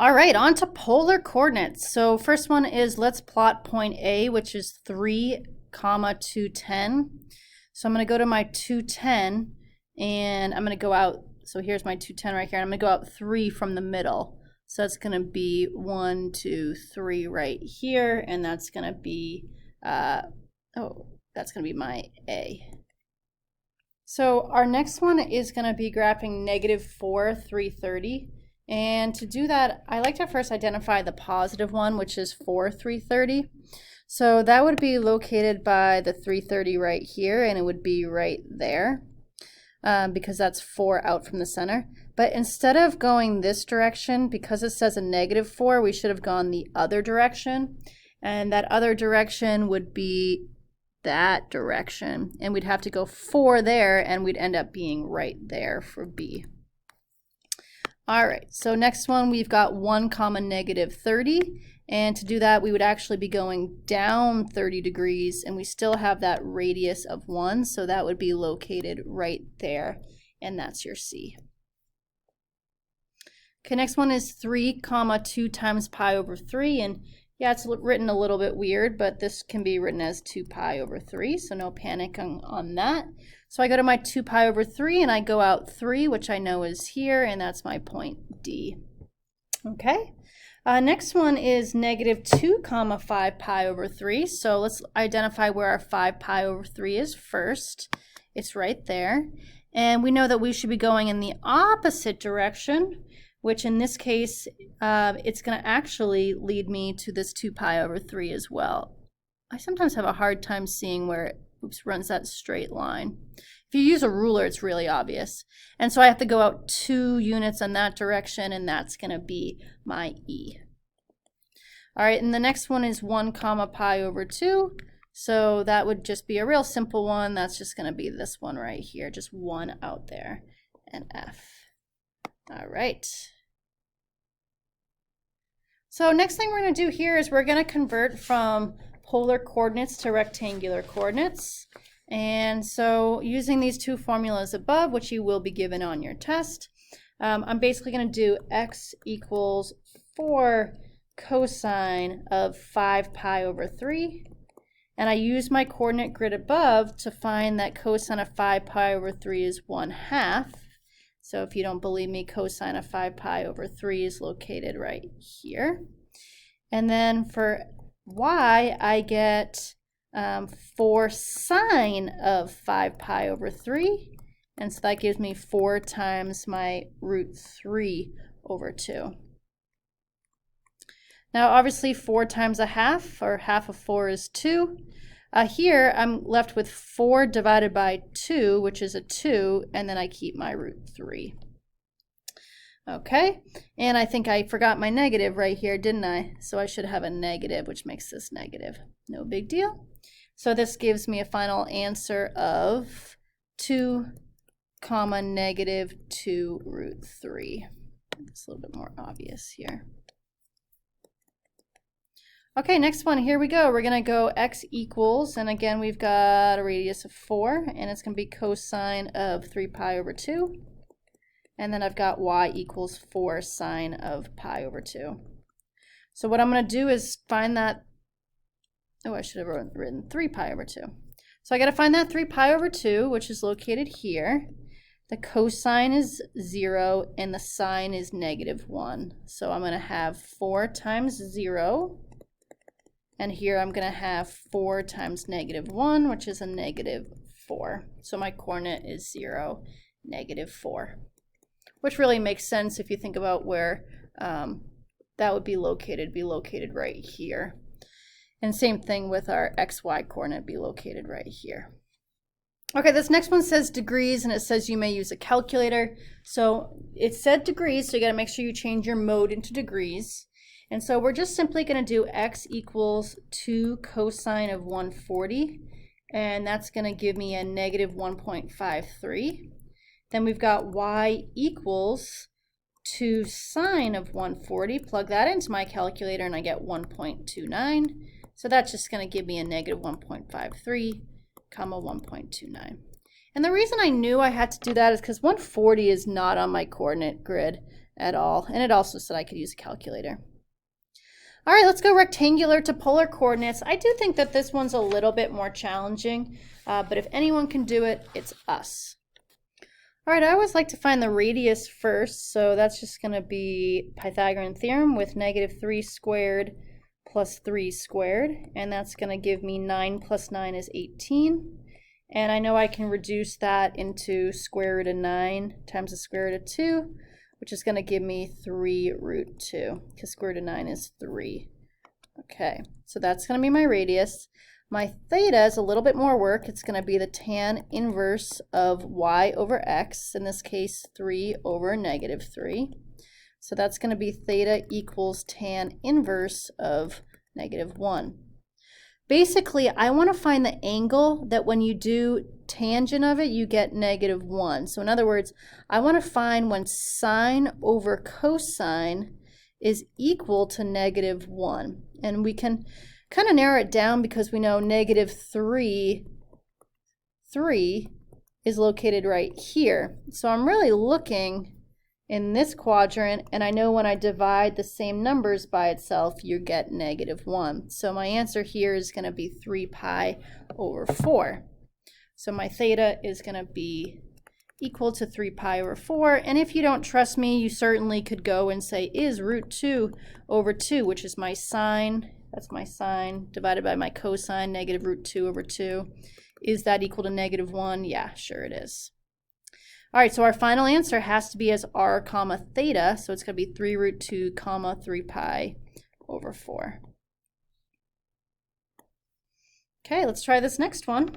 All right, on to polar coordinates. So first one is let's plot point A, which is 3, 210. So I'm going to go to my 210 and I'm going to go out. So here's my 210 right here. And I'm going to go out 3 from the middle. So that's going to be 1, 2, 3 right here. And that's going to be, that's going to be my A. So our next one is going to be graphing -4, 330. And to do that, I like to first identify the positive one, which is 4, 330. So that would be located by the 330 right here, and it would be right there because that's 4 out from the center. But instead of going this direction, because it says a -4, we should have gone the other direction. And that other direction would be that direction. And we'd have to go 4 there, and we'd end up being right there for B. All right, so next one we've got 1, -30. And to do that, we would actually be going down 30 degrees, and we still have that radius of 1, so that would be located right there, and that's your C. Okay, next one is 3, 2 times pi over 3, and yeah, it's written a little bit weird, but this can be written as 2 pi over 3, so no panic on that. So I go to my 2 pi over 3, and I go out 3, which I know is here, and that's my point D. Okay. Next one is -2, 5 pi over 3. So let's identify where our 5 pi over 3 is first. It's right there. And we know that we should be going in the opposite direction, which in this case, it's going to actually lead me to this 2 pi over 3 as well. I sometimes have a hard time seeing where it runs that straight line. If you use a ruler, it's really obvious. And so I have to go out 2 units in that direction, and that's going to be my E. All right, and the next one is 1, pi over 2. So that would just be a real simple one. That's just going to be this one right here, just 1 out there, and F. All right. So next thing we're going to do here is we're going to convert from polar coordinates to rectangular coordinates. And so using these 2 formulas above, which you will be given on your test, I'm basically going to do x equals 4 cosine of 5 pi over 3. And I use my coordinate grid above to find that cosine of 5 pi over 3 is 1/2. So if you don't believe me, cosine of 5 pi over 3 is located right here. And then for y, I get 4 sine of 5 pi over 3. And so that gives me 4 times my √3 over 2. Now obviously 4 times 1/2, or half of 4 is 2. Here I'm left with 4 divided by 2, which is a 2, and then I keep my √3. Okay, and I think I forgot my negative right here, didn't I? So I should have a negative, which makes this negative. No big deal. So this gives me a final answer of 2, -2 √3. It's a little bit more obvious here. Okay, next one, here we go. We're going to go x equals, and again we've got a radius of 4, and it's going to be cosine of 3 pi over 2. And then I've got y equals 4 sine of pi over 2. So what I'm going to do is find that, oh, I should have written 3 pi over 2. So I got to find that 3 pi over 2, which is located here. The cosine is 0, and the sine is -1. So I'm going to have 4 times 0. And here I'm going to have 4 times -1, which is a -4. So my coordinate is 0, -4. Which really makes sense if you think about where that would be located right here. And same thing with our xy coordinate, be located right here. Okay, this next one says degrees, and it says you may use a calculator. So it said degrees, so you got to make sure you change your mode into degrees. And so we're just simply going to do x equals 2 cosine of 140, and that's going to give me a -1.53. Then we've got y equals 2 sine of 140. Plug that into my calculator, and I get 1.29. So that's just going to give me a -1.53, 1.29. And the reason I knew I had to do that is because 140 is not on my coordinate grid. at all. And it also said I could use a calculator. All right, let's go rectangular to polar coordinates. I do think that this one's a little bit more challenging, but if anyone can do it, it's us. All right, I always like to find the radius first, so that's just going to be Pythagorean theorem with -3 squared plus 3 squared, and that's going to give me 9 plus 9 is 18. And I know I can reduce that into square root of 9 times the square root of 2, which is going to give me 3 root 2, because square root of 9 is 3. Okay, so that's going to be my radius. My theta is a little bit more work. It's going to be the tan inverse of y over x, in this case 3 over -3. So that's going to be theta equals tan inverse of -1. Basically, I want to find the angle that when you do tangent of it, you get -1. So in other words, I want to find when sine over cosine is equal to -1. And we can kind of narrow it down because we know -3 is located right here. So I'm really looking in this quadrant, and I know when I divide the same numbers by itself, you get -1. So my answer here is going to be 3 pi over 4. So my theta is going to be equal to 3 pi over 4. And if you don't trust me, you certainly could go and say, is root 2 over 2, which is my sine, that's my sine, divided by my cosine, -root 2 over 2. Is that equal to -1? Yeah, sure it is. All right, so our final answer has to be as r comma theta, so it's going to be 3 root 2 comma 3 pi over 4. Okay, let's try this next one.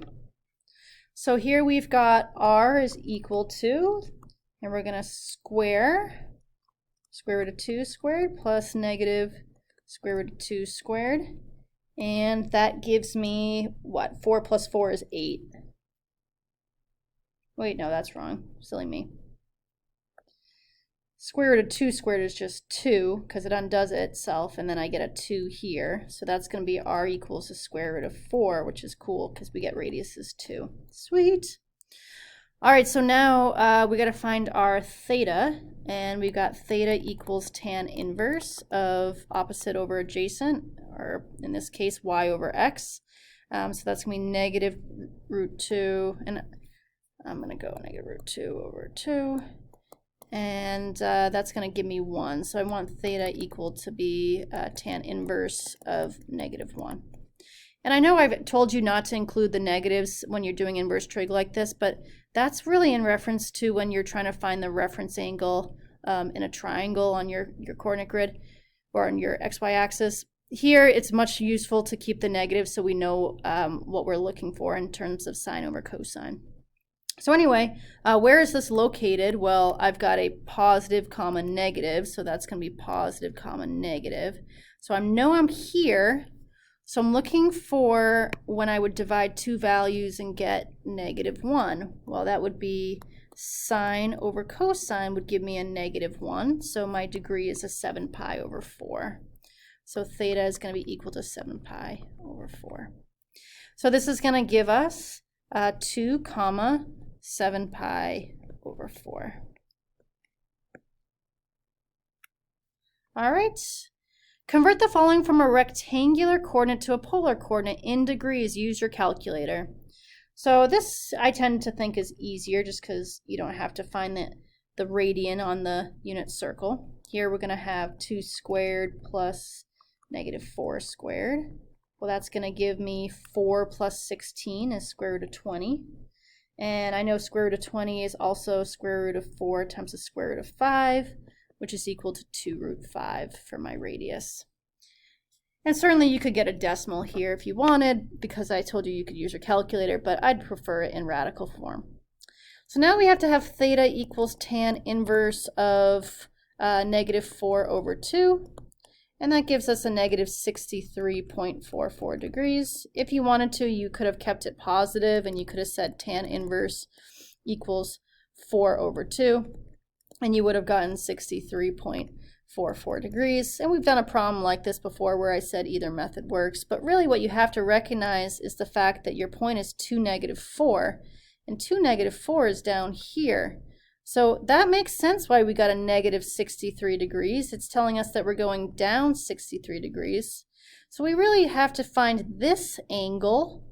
So here we've got r is equal to, and we're going to square root of 2 squared plus square root of 2 squared, and that gives me, what, 4 plus 4 is 8. Wait, no, that's wrong. Silly me. Square root of 2 squared is just 2, because it undoes it itself, and then I get a 2 here. So that's going to be r equals the square root of 4, which is cool, because we get radius is 2. Sweet. All right, so now we got to find our theta, and we've got theta equals tan inverse of opposite over adjacent, or in this case, y over x. So that's going to be -root 2, and I'm going to go -root 2 over 2, and that's going to give me 1. So I want theta equal to be tan inverse of -1. And I know I've told you not to include the negatives when you're doing inverse trig like this, but that's really in reference to when you're trying to find the reference angle in a triangle on your coordinate grid or on your xy axis. Here, it's much useful to keep the negatives so we know what we're looking for in terms of sine over cosine. So anyway, where is this located? Well, I've got a positive comma negative, so that's going to be positive comma negative. So I know I'm here, so I'm looking for when I would divide two values and get -1. Well, that would be sine over cosine would give me a -1, so my degree is a 7 pi over 4. So theta is going to be equal to 7 pi over 4. So this is going to give us 2 comma 7 pi over 4. All right. Convert the following from a rectangular coordinate to a polar coordinate in degrees. Use your calculator. So this I tend to think is easier just because you don't have to find the radian on the unit circle. Here we're going to have 2 squared plus -4 squared. Well, that's going to give me 4 plus 16 is square root of 20. And I know square root of 20 is also square root of 4 times the square root of 5, which is equal to 2 root 5 for my radius. And certainly you could get a decimal here if you wanted, because I told you could use your calculator, but I'd prefer it in radical form. So now we have to have theta equals tan inverse of -4 over 2. And that gives us a -63.44 degrees. If you wanted to, you could have kept it positive and you could have said tan inverse equals 4 over 2. And you would have gotten 63.44 degrees. And we've done a problem like this before where I said either method works. But really what you have to recognize is the fact that your point is 2, -4. And 2, -4 is down here. So that makes sense why we got a negative 63 degrees. It's telling us that we're going down 63 degrees. So we really have to find this angle.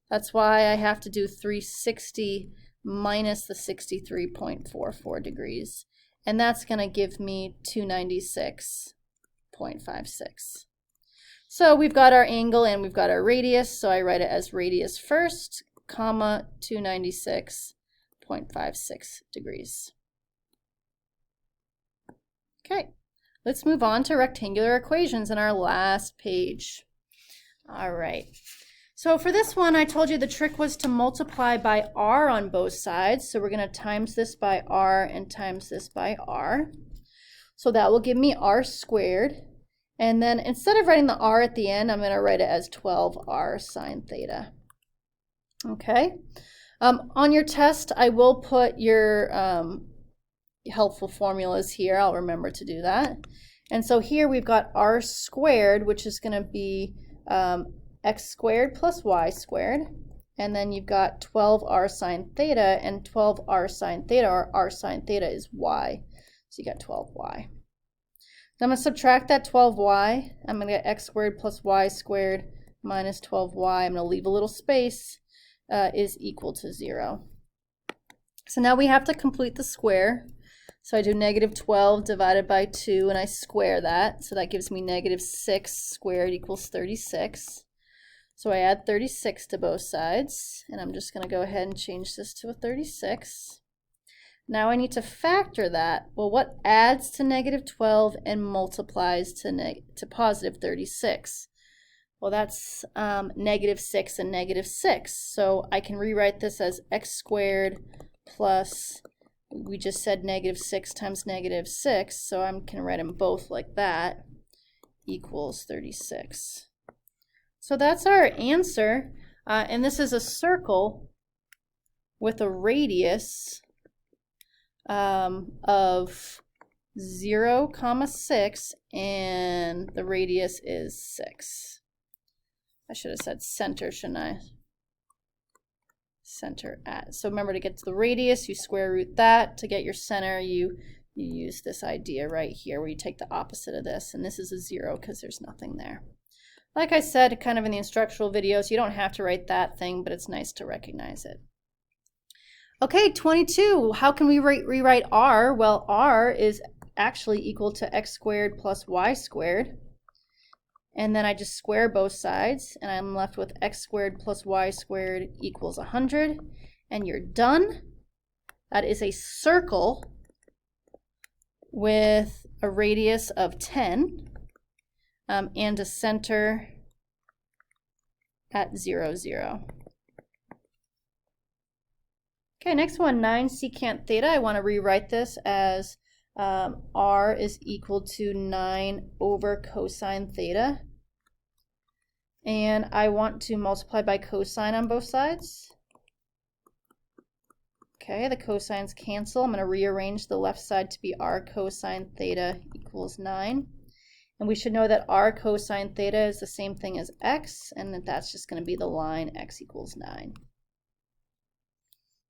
That's why I have to do 360 minus the 63.44 degrees. And that's going to give me 296.56. So we've got our angle and we've got our radius. So I write it as radius first, comma, 296.56 degrees. Okay, let's move on to rectangular equations in our last page. All right. So for this one, I told you the trick was to multiply by r on both sides. So we're going to times this by r and times this by r. So that will give me r squared. And then instead of writing the r at the end, I'm going to write it as 12r sine theta. Okay. On your test, I will put your helpful formulas here. I'll remember to do that. And so here we've got r squared, which is going to be x squared plus y squared, and then you've got 12r sine theta, and 12r sine theta, or r sine theta, is y. So you got 12y. Now I'm going to subtract that 12y. I'm going to get x squared plus y squared minus 12y. I'm going to leave a little space, is equal to 0. So now we have to complete the square. So I do negative 12 divided by 2, and I square that. So that gives me negative 6 squared equals 36. So I add 36 to both sides, and I'm just going to go ahead and change this to a 36. Now I need to factor that. Well, what adds to negative 12 and multiplies to positive 36? Well, that's negative 6 and negative 6. So I can rewrite this as x squared plus, we just said negative 6 times negative 6, so I can write them both like that, equals 36. So that's our answer, and this is a circle with a radius of 0, 6, and the radius is 6. I should have said center, shouldn't I? Center at. So remember, to get to the radius, you square root that. To get your center, you use this idea right here where you take the opposite of this, and this is a 0 because there's nothing there. Like I said, kind of in the instructional videos, you don't have to write that thing, but it's nice to recognize it. Okay, 22. How can we rewrite r? Well, r is actually equal to x squared plus y squared. And then I just square both sides, and I'm left with x squared plus y squared equals 100. And you're done. That is a circle with a radius of 10. And a center at 0, 0. Okay, next one, 9 secant theta. I want to rewrite this as r is equal to 9 over cosine theta. And I want to multiply by cosine on both sides. Okay, the cosines cancel. I'm going to rearrange the left side to be r cosine theta equals 9. And we should know that r cosine theta is the same thing as x, and that that's just going to be the line x equals 9.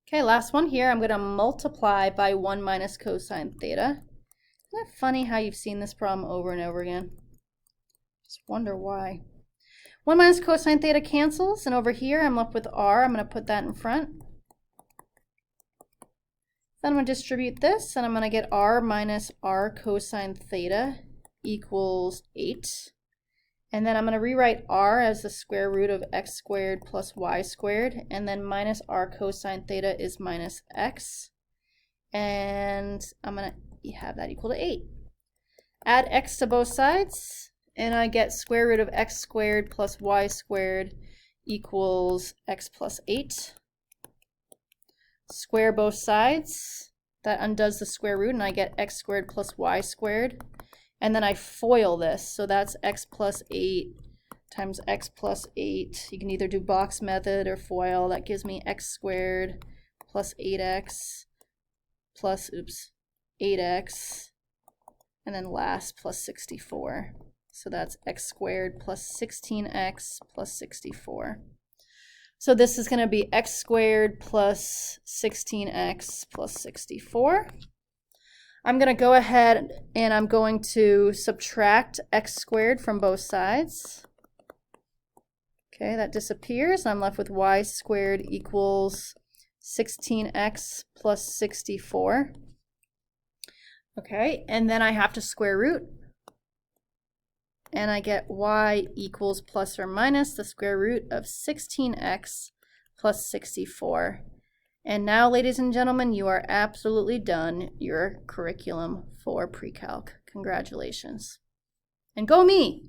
Okay, last one here. I'm going to multiply by 1 minus cosine theta. Isn't it funny how you've seen this problem over and over again? Just wonder why. 1 minus cosine theta cancels, and over here I'm left with r. I'm going to put that in front. Then I'm going to distribute this, and I'm going to get r minus r cosine theta equals 8. And then I'm going to rewrite r as the square root of x squared plus y squared, and then minus r cosine theta is minus x. And I'm going to have that equal to 8. Add x to both sides, and I get square root of x squared plus y squared equals x plus 8. Square both sides. That undoes the square root, and I get x squared plus y squared. And then I FOIL this, so that's x plus 8 times x plus 8. You can either do box method or FOIL. That gives me x squared plus 8x plus, 8x, and then last plus 64. So that's x squared plus 16x plus 64. So this is going to be x squared plus 16x plus 64. I'm going to go ahead and I'm going to subtract x squared from both sides. Okay, that disappears. I'm left with y squared equals 16x plus 64. Okay, and then I have to square root. And I get y equals plus or minus the square root of 16x plus 64. And now, ladies and gentlemen, you are absolutely done your curriculum for pre-calc. Congratulations. And go me!